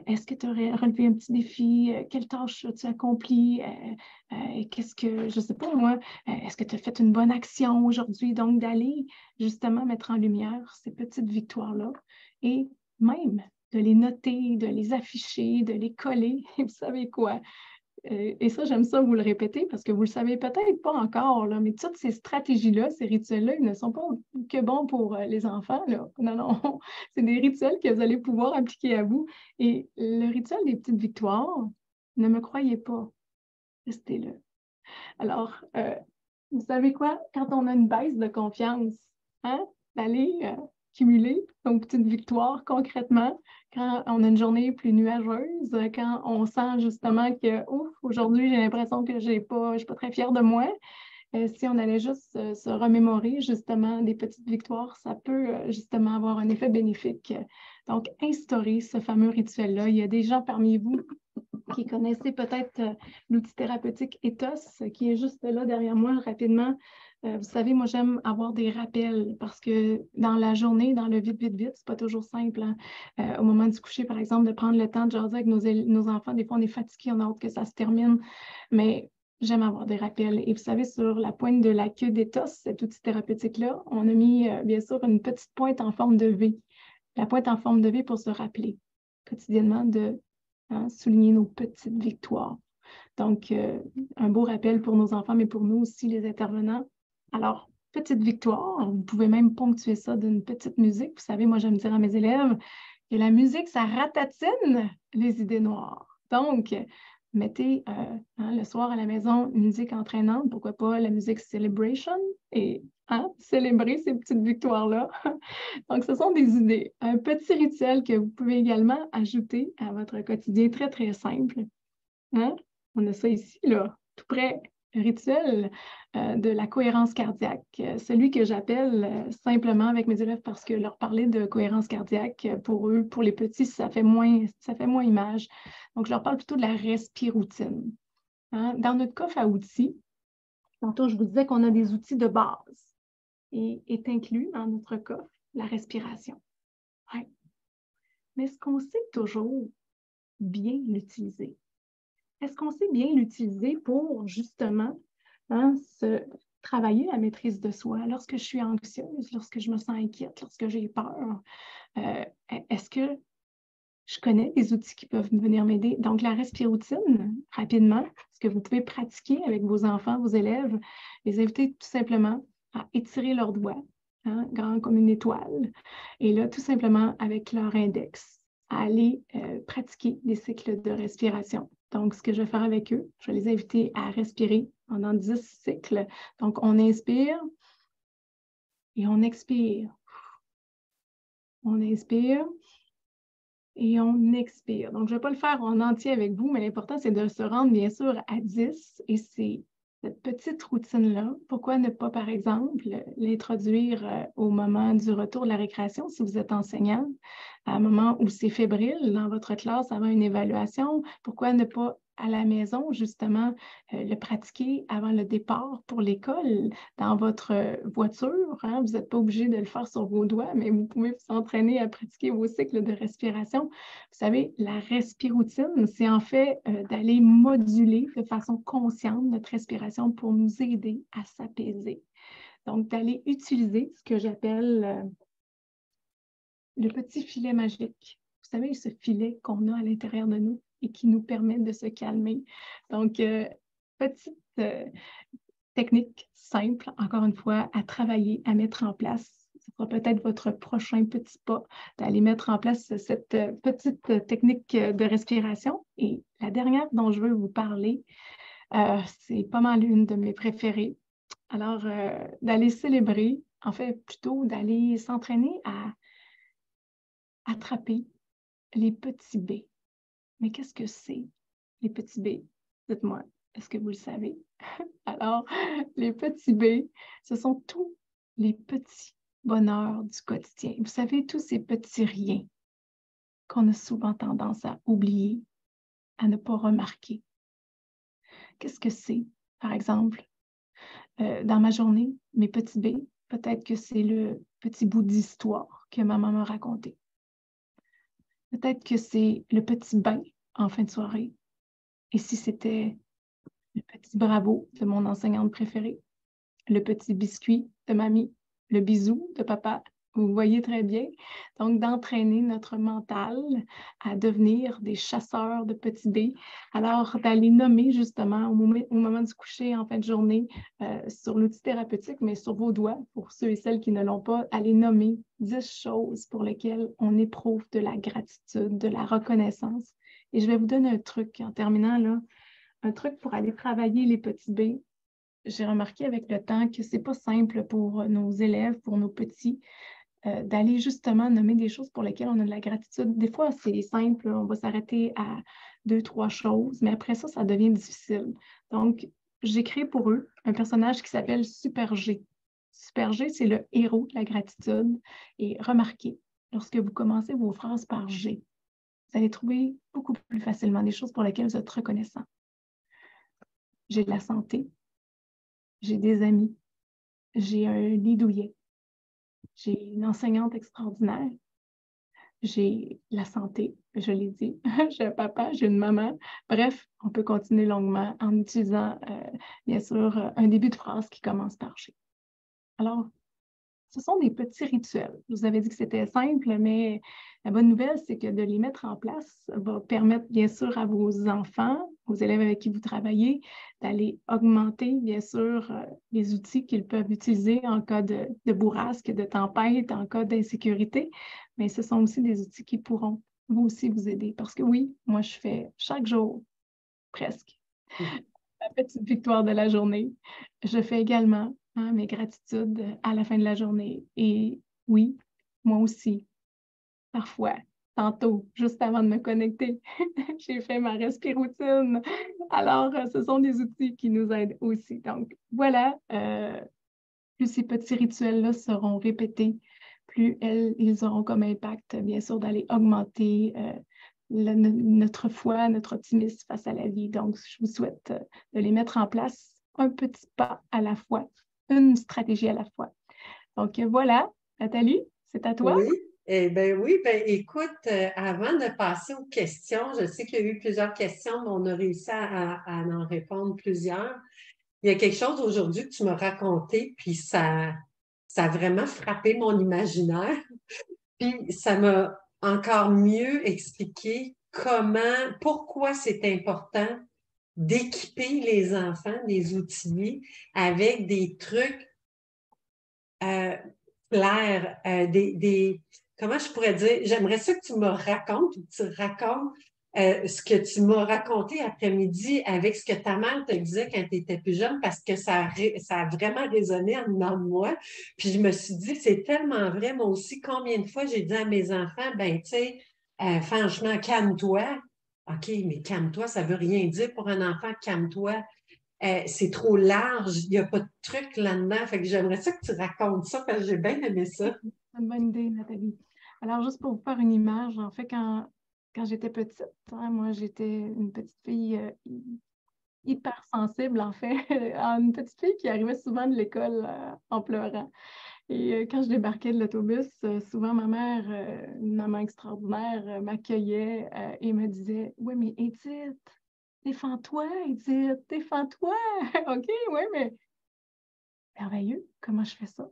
Est-ce que tu aurais relevé un petit défi? Quelle tâche as-tu accompli? Qu'est-ce que, je ne sais pas moi, est-ce que tu as fait une bonne action aujourd'hui? Donc, d'aller justement mettre en lumière ces petites victoires-là et même de les noter, de les afficher, de les coller. Et vous savez quoi? Et ça, j'aime ça vous le répéter parce que vous ne le savez peut-être pas encore, là, mais toutes ces stratégies-là, ces rituels-là, ils ne sont pas que bons pour les enfants. Là. Non, non, c'est des rituels que vous allez pouvoir appliquer à vous. Et le rituel des petites victoires, ne me croyez pas, restez là. Alors, vous savez quoi? Quand on a une baisse de confiance, hein, d'aller cumuler nos petites victoires concrètement, quand on a une journée plus nuageuse, quand on sent justement que ouf, aujourd'hui, j'ai l'impression que je ne suis pas très fière de moi. Si on allait juste se remémorer justement des petites victoires, ça peut justement avoir un effet bénéfique. Donc, instaurer ce fameux rituel-là. Il y a des gens parmi vous qui connaissez peut-être l'outil thérapeutique Ethos, qui est juste là derrière moi rapidement. Vous savez, moi, j'aime avoir des rappels parce que dans la journée, dans le vite, c'est pas toujours simple. Hein? Au moment du coucher, par exemple, de prendre le temps de jaser avec nos enfants, des fois, on est fatigué, on a hâte que ça se termine, mais j'aime avoir des rappels. Et vous savez, sur la pointe de la queue d'Ethos, cet outil thérapeutique-là, on a mis, bien sûr, une petite pointe en forme de V. La pointe en forme de V pour se rappeler quotidiennement de souligner nos petites victoires. Donc, un beau rappel pour nos enfants, mais pour nous aussi, les intervenants. Alors, petite victoire, vous pouvez même ponctuer ça d'une petite musique. Vous savez, moi, j'aime dire à mes élèves que la musique, ça ratatine les idées noires. Donc, mettez le soir à la maison une musique entraînante, pourquoi pas la musique Celebration, et célébrer ces petites victoires-là. Donc, ce sont des idées. Un petit rituel que vous pouvez également ajouter à votre quotidien très, très simple. Hein? On a ça ici, là, tout près. Le rituel de la cohérence cardiaque, celui que j'appelle simplement avec mes élèves parce que leur parler de cohérence cardiaque, pour eux, pour les petits, ça fait moins image. Donc, je leur parle plutôt de la respiroutine. Hein? Dans notre coffre à outils, tantôt, je vous disais qu'on a des outils de base et est inclus dans notre coffre la respiration. Ouais. Mais est-ce qu'on sait toujours bien l'utiliser? Est-ce qu'on sait bien l'utiliser pour justement travailler la maîtrise de soi lorsque je suis anxieuse, lorsque je me sens inquiète, lorsque j'ai peur? Est-ce que je connais des outils qui peuvent venir m'aider? Donc, la respiroutine, rapidement, ce que vous pouvez pratiquer avec vos enfants, vos élèves, les inviter tout simplement à étirer leurs doigts, grand comme une étoile, et là, tout simplement avec leur index, à aller pratiquer des cycles de respiration. Donc, ce que je vais faire avec eux, je vais les inviter à respirer pendant 10 cycles. Donc, on inspire et on expire. On inspire et on expire. Donc, je ne vais pas le faire en entier avec vous, mais l'important, c'est de se rendre, bien sûr, à 10. Et c'est cette petite routine-là. Pourquoi ne pas, par exemple, l'introduire au moment du retour de la récréation, si vous êtes enseignant, à un moment où c'est fébrile dans votre classe avant une évaluation? Pourquoi ne pas à la maison, justement, le pratiquer avant le départ pour l'école, dans votre voiture? Hein? Vous n'êtes pas obligé de le faire sur vos doigts, mais vous pouvez vous entraîner à pratiquer vos cycles de respiration. Vous savez, la respiroutine, c'est en fait d'aller moduler de façon consciente notre respiration pour nous aider à s'apaiser. Donc, d'aller utiliser ce que j'appelle le petit filet magique. Vous savez, ce filet qu'on a à l'intérieur de nous et qui nous permet de se calmer. Donc, petite technique simple, encore une fois, à travailler, à mettre en place. Ce sera peut-être votre prochain petit pas d'aller mettre en place cette petite technique de respiration. Et la dernière dont je veux vous parler, c'est pas mal une de mes préférées. Alors, d'aller célébrer, en fait, plutôt d'aller s'entraîner à attraper les petits B. Mais qu'est-ce que c'est, les petits B? Dites-moi, est-ce que vous le savez? Alors, les petits B, ce sont tous les petits bonheurs du quotidien. Vous savez, tous ces petits riens qu'on a souvent tendance à oublier, à ne pas remarquer. Qu'est-ce que c'est, par exemple, dans ma journée, mes petits B, peut-être que c'est le petit bout d'histoire que ma maman m'a raconté. Peut-être que c'est le petit bain en fin de soirée. Et si c'était le petit bravo de mon enseignante préférée, le petit biscuit de mamie, le bisou de papa, vous voyez très bien. Donc, d'entraîner notre mental à devenir des chasseurs de petits dés. Alors, d'aller nommer justement au moment du coucher en fin de journée sur l'outil thérapeutique, mais sur vos doigts, pour ceux et celles qui ne l'ont pas, aller nommer 10 choses pour lesquelles on éprouve de la gratitude, de la reconnaissance. Et je vais vous donner un truc en terminant là, un truc pour aller travailler les petits B. J'ai remarqué avec le temps que c'est pas simple pour nos élèves, pour nos petits, d'aller justement nommer des choses pour lesquelles on a de la gratitude. Des fois, c'est simple, on va s'arrêter à 2, 3 choses, mais après ça, ça devient difficile. Donc, j'ai créé pour eux un personnage qui s'appelle Super G. Super G, c'est le héros de la gratitude. Et remarquez, lorsque vous commencez vos phrases par G, vous allez trouver beaucoup plus facilement des choses pour lesquelles vous êtes reconnaissant. J'ai de la santé, j'ai des amis, j'ai un lit douillet, j'ai une enseignante extraordinaire, j'ai la santé, je l'ai dit, j'ai un papa, j'ai une maman. Bref, on peut continuer longuement en utilisant, bien sûr, un début de phrase qui commence par G. Alors, ce sont des petits rituels. Je vous avais dit que c'était simple, mais la bonne nouvelle, c'est que de les mettre en place va permettre, bien sûr, à vos enfants, aux élèves avec qui vous travaillez, d'aller augmenter, bien sûr, les outils qu'ils peuvent utiliser en cas de bourrasque, de tempête, en cas d'insécurité. Mais ce sont aussi des outils qui pourront vous aussi vous aider. Parce que oui, moi, je fais chaque jour, presque, la petite victoire de la journée. Je fais également mes gratitudes à la fin de la journée. Et oui, moi aussi, parfois, tantôt, juste avant de me connecter. J'ai fait ma respiroutine. Alors, ce sont des outils qui nous aident aussi. Donc, voilà, plus ces petits rituels-là seront répétés, plus ils auront comme impact, bien sûr, d'aller augmenter notre foi, notre optimisme face à la vie. Donc, je vous souhaite de les mettre en place un petit pas à la fois, une stratégie à la fois. Donc, voilà, Nathalie, c'est à toi. Oui, eh bien oui, ben écoute, avant de passer aux questions, je sais qu'il y a eu plusieurs questions, mais on a réussi à en répondre plusieurs. Il y a quelque chose aujourd'hui que tu m'as raconté, puis ça a vraiment frappé mon imaginaire. Puis ça m'a encore mieux expliqué pourquoi c'est important d'équiper les enfants, des outils avec des trucs euh, clairs, comment je pourrais dire, j'aimerais ça que tu me racontes ou que tu racontes ce que tu m'as raconté après-midi avec ce que ta mère te disait quand tu étais plus jeune, parce que ça a vraiment résonné en dedans de moi. Puis je me suis dit, c'est tellement vrai, moi aussi, combien de fois j'ai dit à mes enfants, ben tu sais, franchement, calme-toi. OK, mais calme-toi, ça veut rien dire pour un enfant, calme-toi. C'est trop large, il n'y a pas de truc là-dedans. Fait que j'aimerais ça que tu racontes ça parce que j'ai bien aimé ça. C'est une bonne idée, Nathalie. Alors, juste pour vous faire une image, en fait, quand j'étais petite, hein, moi, j'étais une petite fille hypersensible, en fait, une petite fille qui arrivait souvent de l'école en pleurant. Et quand je débarquais de l'autobus, souvent ma mère, une maman extraordinaire, m'accueillait et me disait, oui, mais Edith, défends-toi, Edith, défends-toi. OK, oui, mais merveilleux, comment je fais ça?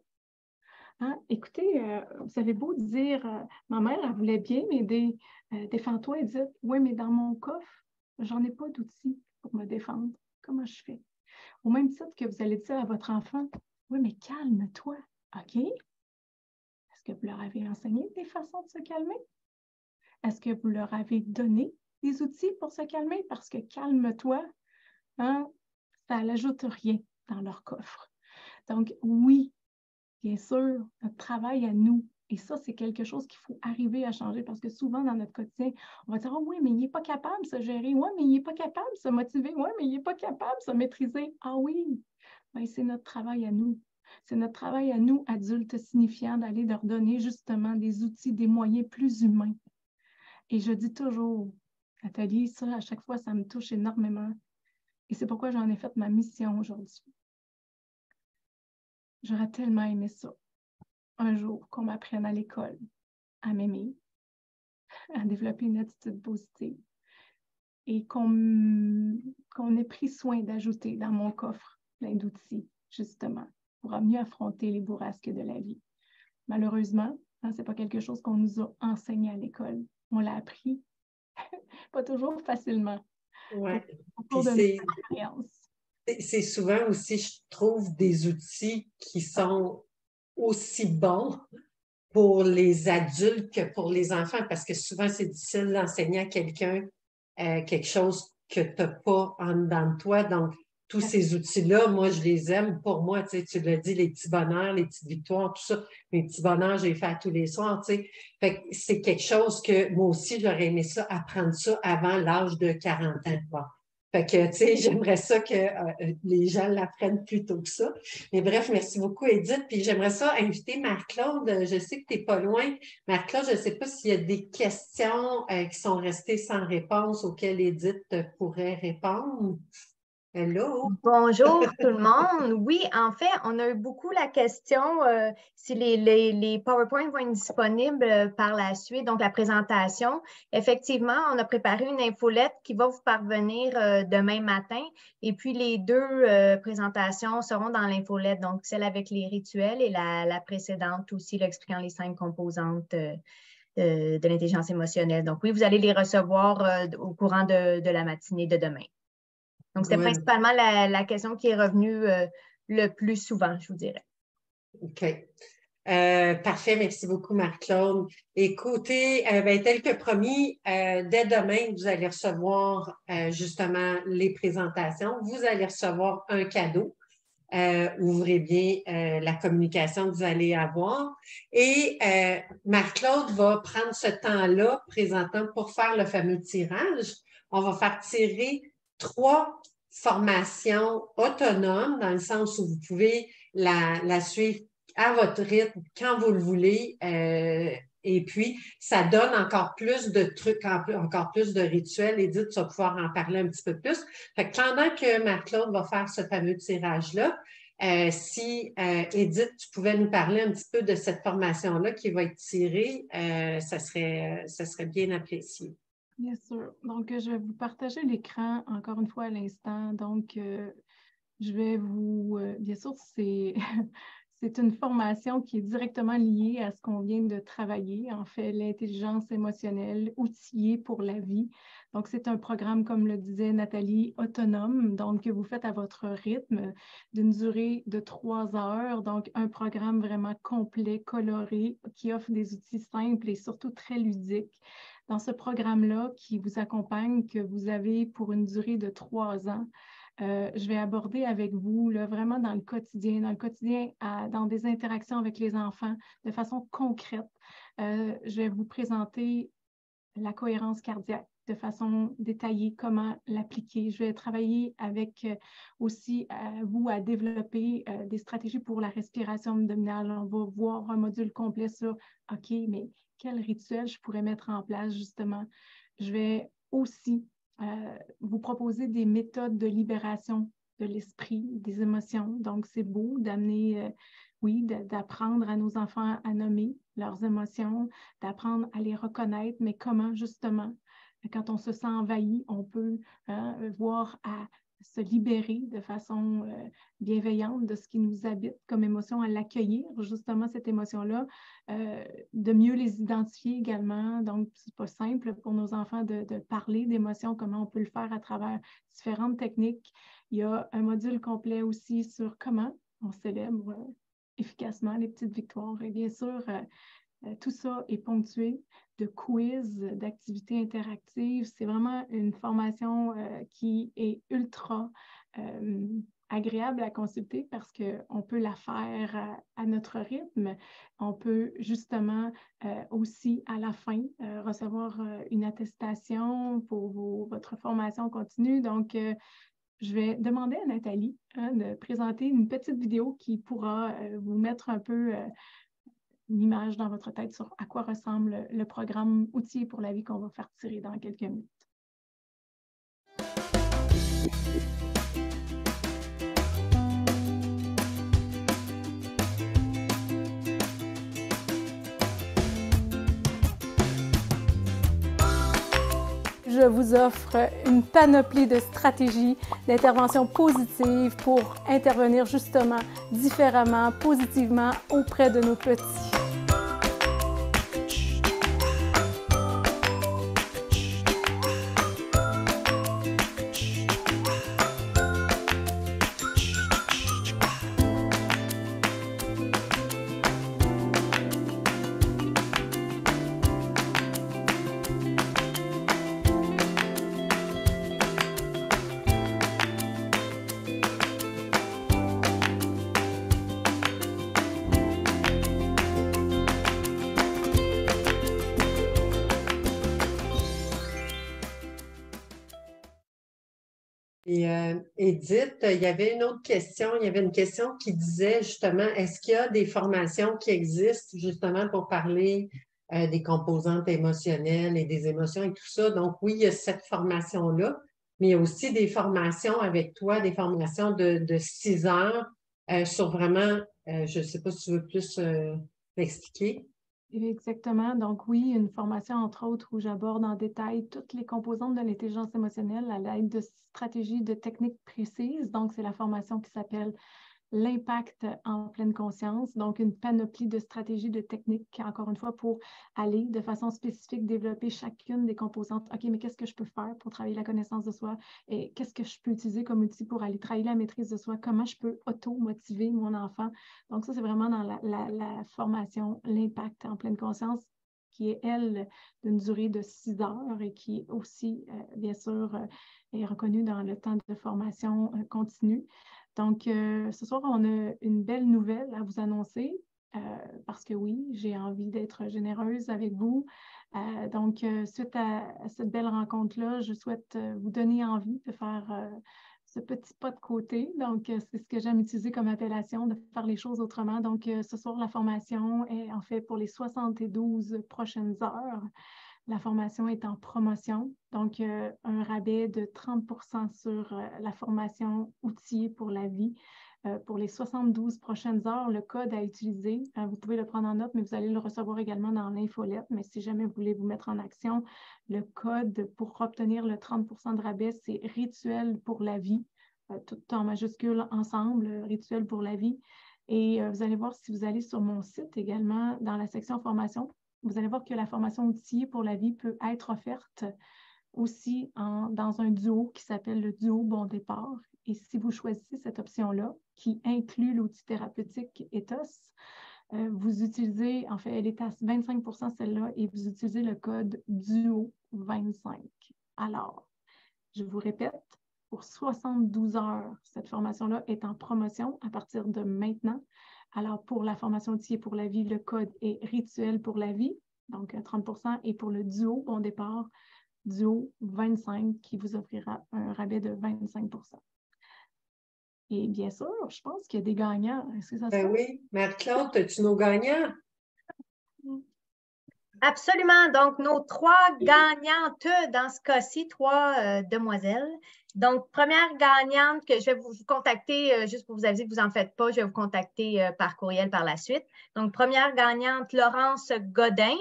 Hein? Écoutez, vous avez beau dire, ma mère, elle voulait bien m'aider, défends-toi, Edith. Oui, mais dans mon coffre, j'en ai pas d'outils pour me défendre. Comment je fais? Au même titre que vous allez dire à votre enfant, oui, mais calme-toi. OK? Est-ce que vous leur avez enseigné des façons de se calmer? Est-ce que vous leur avez donné des outils pour se calmer? Parce que calme-toi, hein, ça n'ajoute rien dans leur coffre. Donc, oui, bien sûr, notre travail à nous. Et ça, c'est quelque chose qu'il faut arriver à changer parce que souvent, dans notre quotidien, on va dire, oh oui, mais il n'est pas capable de se gérer. Oui, mais il n'est pas capable de se motiver. Oui, mais il n'est pas capable de se maîtriser. Ah oui, bien, c'est notre travail à nous. C'est notre travail à nous, adultes signifiants, d'aller leur donner justement des outils, des moyens plus humains. Et je dis toujours, Nathalie, ça, à chaque fois, ça me touche énormément. Et c'est pourquoi j'en ai fait ma mission aujourd'hui. J'aurais tellement aimé ça, un jour, qu'on m'apprenne à l'école à m'aimer, à développer une attitude positive et qu'on ait pris soin d'ajouter dans mon coffre plein d'outils, justement, pour mieux affronter les bourrasques de la vie. Malheureusement, ce n'est pas quelque chose qu'on nous a enseigné à l'école. On l'a appris, pas toujours facilement, Ouais. au Puis cours de notre expérience. c'est souvent aussi, je trouve, des outils qui sont aussi bons pour les adultes que pour les enfants, parce que souvent, c'est difficile d'enseigner à quelqu'un quelque chose que tu n'as pas en dedans de toi. Donc, tous ces outils-là, moi, je les aime. Pour moi, tu l'as dit, les petits bonheurs, les petites victoires, tout ça. Les petits bonheurs, j'ai fait tous les soirs, tu sais. Fait que c'est quelque chose que moi aussi, j'aurais aimé ça, apprendre ça avant l'âge de 40 ans. Bon. Fait que, tu sais, j'aimerais ça que les gens l'apprennent plus tôt que ça. Mais bref, merci beaucoup, Edith. Puis j'aimerais ça inviter Marc-Claude. Je sais que tu n'es pas loin. Marc-Claude, je ne sais pas s'il y a des questions qui sont restées sans réponse auxquelles Edith pourrait répondre. Hello? Bonjour tout le monde. Oui, en fait, on a eu beaucoup la question si les PowerPoint vont être disponibles par la suite, donc la présentation. Effectivement, on a préparé une infolette qui va vous parvenir demain matin et puis les deux présentations seront dans l'infolette, donc celle avec les rituels et la précédente aussi, là, expliquant les 5 composantes de l'intelligence émotionnelle. Donc oui, vous allez les recevoir au courant de la matinée de demain. Donc, c'est principalement la question qui est revenue le plus souvent, je vous dirais. OK. Parfait, merci beaucoup, Marc-Claude. Écoutez, tel que promis, dès demain, vous allez recevoir justement les présentations. Vous allez recevoir un cadeau. ouvrez bien la communication que vous allez avoir. Et Marc-Claude va prendre ce temps-là présentement pour faire le fameux tirage. On va faire tirer 3 formations autonomes, dans le sens où vous pouvez la suivre à votre rythme, quand vous le voulez. Et puis, ça donne encore plus de trucs, encore plus de rituels. Edith, tu vas pouvoir en parler un petit peu plus. Fait que pendant que Marc-Claude va faire ce fameux tirage-là, si Edith, tu pouvais nous parler un petit peu de cette formation-là qui va être tirée, ça serait bien apprécié. Bien sûr. Donc, je vais vous partager l'écran encore une fois à l'instant. Donc, je vais vous... bien sûr, c'est une formation qui est directement liée à ce qu'on vient de travailler, en fait, l'intelligence émotionnelle outillée pour la vie. Donc, c'est un programme, comme le disait Nathalie, autonome, donc que vous faites à votre rythme, d'une durée de 3 heures. Donc, un programme vraiment complet, coloré, qui offre des outils simples et surtout très ludiques. Dans ce programme-là qui vous accompagne, que vous avez pour une durée de 3 ans, je vais aborder avec vous là, vraiment dans le quotidien, dans des interactions avec les enfants de façon concrète. Je vais vous présenter la cohérence cardiaque de façon détaillée, comment l'appliquer. Je vais travailler avec aussi vous à développer des stratégies pour la respiration abdominale. On va voir un module complet sur, OK, mais quel rituel je pourrais mettre en place justement. Je vais aussi vous proposer des méthodes de libération de l'esprit, des émotions. Donc, c'est beau d'amener, d'apprendre à nos enfants à nommer leurs émotions, d'apprendre à les reconnaître, mais comment justement, quand on se sent envahi, on peut voir à se libérer de façon bienveillante de ce qui nous habite comme émotion, à l'accueillir, justement, cette émotion-là, de mieux les identifier également. Donc, c'est pas simple pour nos enfants de parler d'émotions, comment on peut le faire à travers différentes techniques. Il y a un module complet aussi sur comment on célèbre efficacement les petites victoires. Et bien sûr, tout ça est ponctué de quiz, d'activités interactives. C'est vraiment une formation qui est ultra agréable à consulter parce qu'on peut la faire à notre rythme. On peut justement aussi à la fin recevoir une attestation pour votre formation continue. Donc, je vais demander à Nathalie de présenter une petite vidéo qui pourra vous mettre un peu une image dans votre tête sur à quoi ressemble le programme Outils pour la vie qu'on va faire tirer dans quelques minutes. Je vous offre une panoplie de stratégies d'intervention positive pour intervenir justement différemment, positivement auprès de nos petits. Et Edith, il y avait une autre question. Il y avait une question qui disait justement, est-ce qu'il y a des formations qui existent justement pour parler des composantes émotionnelles et des émotions et tout ça? Donc oui, il y a cette formation-là, mais il y a aussi des formations avec toi, des formations de 6 heures sur vraiment, je ne sais pas si tu veux plus m'expliquer. Exactement. Donc oui, une formation, entre autres, où j'aborde en détail toutes les composantes de l'intelligence émotionnelle à l'aide de stratégies, de techniques précises. Donc, c'est la formation qui s'appelle l'impact en pleine conscience, donc une panoplie de stratégies, de techniques, encore une fois, pour aller de façon spécifique développer chacune des composantes. OK, mais qu'est-ce que je peux faire pour travailler la connaissance de soi et qu'est-ce que je peux utiliser comme outil pour aller travailler la maîtrise de soi? Comment je peux auto-motiver mon enfant? Donc ça, c'est vraiment dans la formation, l'impact en pleine conscience, qui est, elle, d'une durée de 6 heures et qui aussi, bien sûr, est reconnue dans le temps de formation continue. Donc, ce soir, on a une belle nouvelle à vous annoncer parce que oui, j'ai envie d'être généreuse avec vous. Donc, suite à cette belle rencontre-là, je souhaite vous donner envie de faire ce petit pas de côté. Donc, c'est ce que j'aime utiliser comme appellation, de faire les choses autrement. Donc, ce soir, la formation est en fait pour les 72 prochaines heures. La formation est en promotion, donc un rabais de 30 % sur la formation outillée pour la vie. Pour les 72 prochaines heures, le code à utiliser, vous pouvez le prendre en note, mais vous allez le recevoir également dans l'infolette. Mais si jamais vous voulez vous mettre en action, le code pour obtenir le 30 % de rabais, c'est Rituel pour la vie, tout en majuscule ensemble, Rituel pour la vie. Et vous allez voir si vous allez sur mon site également, dans la section formation, vous allez voir que la formation outillée pour la vie peut être offerte aussi dans un duo qui s'appelle le duo Bon Départ. Et si vous choisissez cette option-là, qui inclut l'outil thérapeutique Ethos, vous utilisez, en fait, elle est à 25 % celle-là, et vous utilisez le code DUO25. Alors, je vous répète, pour 72 heures, cette formation-là est en promotion à partir de maintenant. Alors, pour la formation outillée pour la vie, le code est Rituel pour la vie, donc 30 %, et pour le duo Bon Départ, duo 25, qui vous offrira un rabais de 25 %. Et bien sûr, je pense qu'il y a des gagnants. Est-ce que ça se Ben oui, Marie-Claude, as-tu nos gagnants? Absolument. Donc, nos 3 gagnantes dans ce cas-ci, 3 demoiselles. Donc, première gagnante que je vais vous contacter, juste pour vous aviser que vous n'en faites pas, je vais vous contacter par courriel par la suite. Donc, première gagnante, Laurence Godin.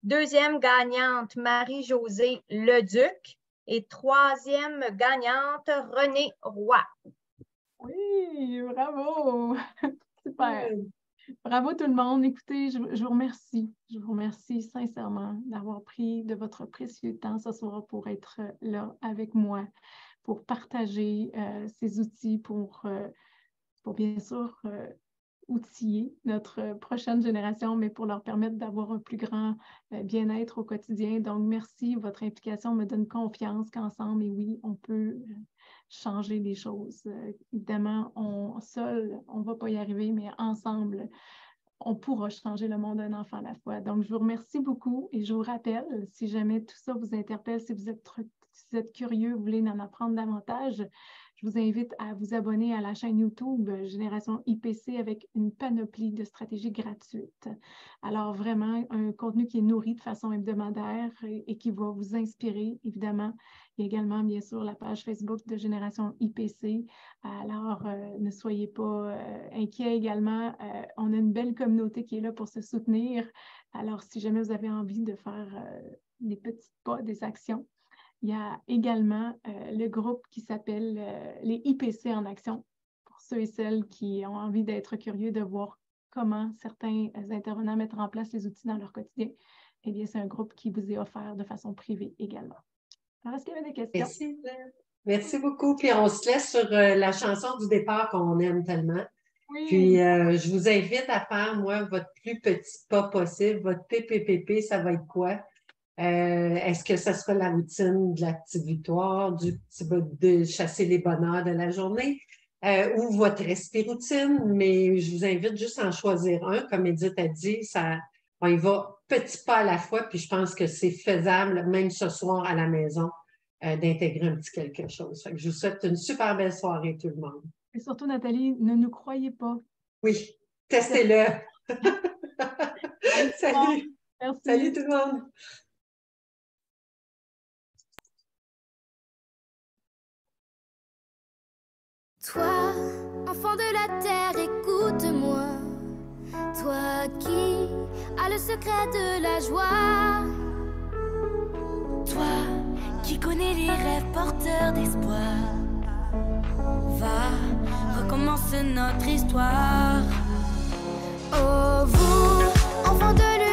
Deuxième gagnante, Marie-Josée Leduc. Et troisième gagnante, Renée Roy. Oui, bravo! Super! Bravo tout le monde. Écoutez, je vous remercie. Je vous remercie sincèrement d'avoir pris de votre précieux temps ce soir pour être là avec moi, pour partager ces outils, pour bien sûr outiller notre prochaine génération, mais pour leur permettre d'avoir un plus grand bien-être au quotidien. Donc, merci. Votre implication me donne confiance qu'ensemble, et oui, on peut changer les choses. Évidemment, seul, on ne va pas y arriver, mais ensemble, on pourra changer le monde d'un enfant à la fois. Donc, je vous remercie beaucoup et je vous rappelle, si jamais tout ça vous interpelle, si vous êtes curieux, vous voulez en apprendre davantage, je vous invite à vous abonner à la chaîne YouTube Génération IPC avec une panoplie de stratégies gratuites. Alors, vraiment, un contenu qui est nourri de façon hebdomadaire et qui va vous inspirer, évidemment. Il y a également, bien sûr, la page Facebook de Génération IPC. Alors, ne soyez pas inquiets également. On a une belle communauté qui est là pour se soutenir. Alors, si jamais vous avez envie de faire des petits pas, des actions, il y a également le groupe qui s'appelle les IPC en action, pour ceux et celles qui ont envie d'être curieux de voir comment certains intervenants mettent en place les outils dans leur quotidien. Eh bien, c'est un groupe qui vous est offert de façon privée également. Alors, est-ce qu'il y avait des questions? Merci. Merci beaucoup. Puis on se laisse sur la chanson du départ qu'on aime tellement. Oui. Puis je vous invite à faire, moi, votre plus petit pas possible. Votre PPPP, ça va être quoi? Est-ce que ça sera la routine de la petite victoire, de chasser les bonheurs de la journée, ou votre respiroutine? Mais je vous invite juste à en choisir un. Comme Edith a dit, on y va petit pas à la fois, puis je pense que c'est faisable, même ce soir à la maison, d'intégrer un petit quelque chose. Fait que je vous souhaite une super belle soirée, tout le monde. Et surtout, Nathalie, ne nous croyez pas. Oui, testez-le. Salut. Merci. Salut tout le monde. Toi, enfant de la terre, écoute-moi. Toi qui as le secret de la joie. Toi qui connais les rêves porteurs d'espoir. Va, recommence notre histoire. Oh vous, enfants de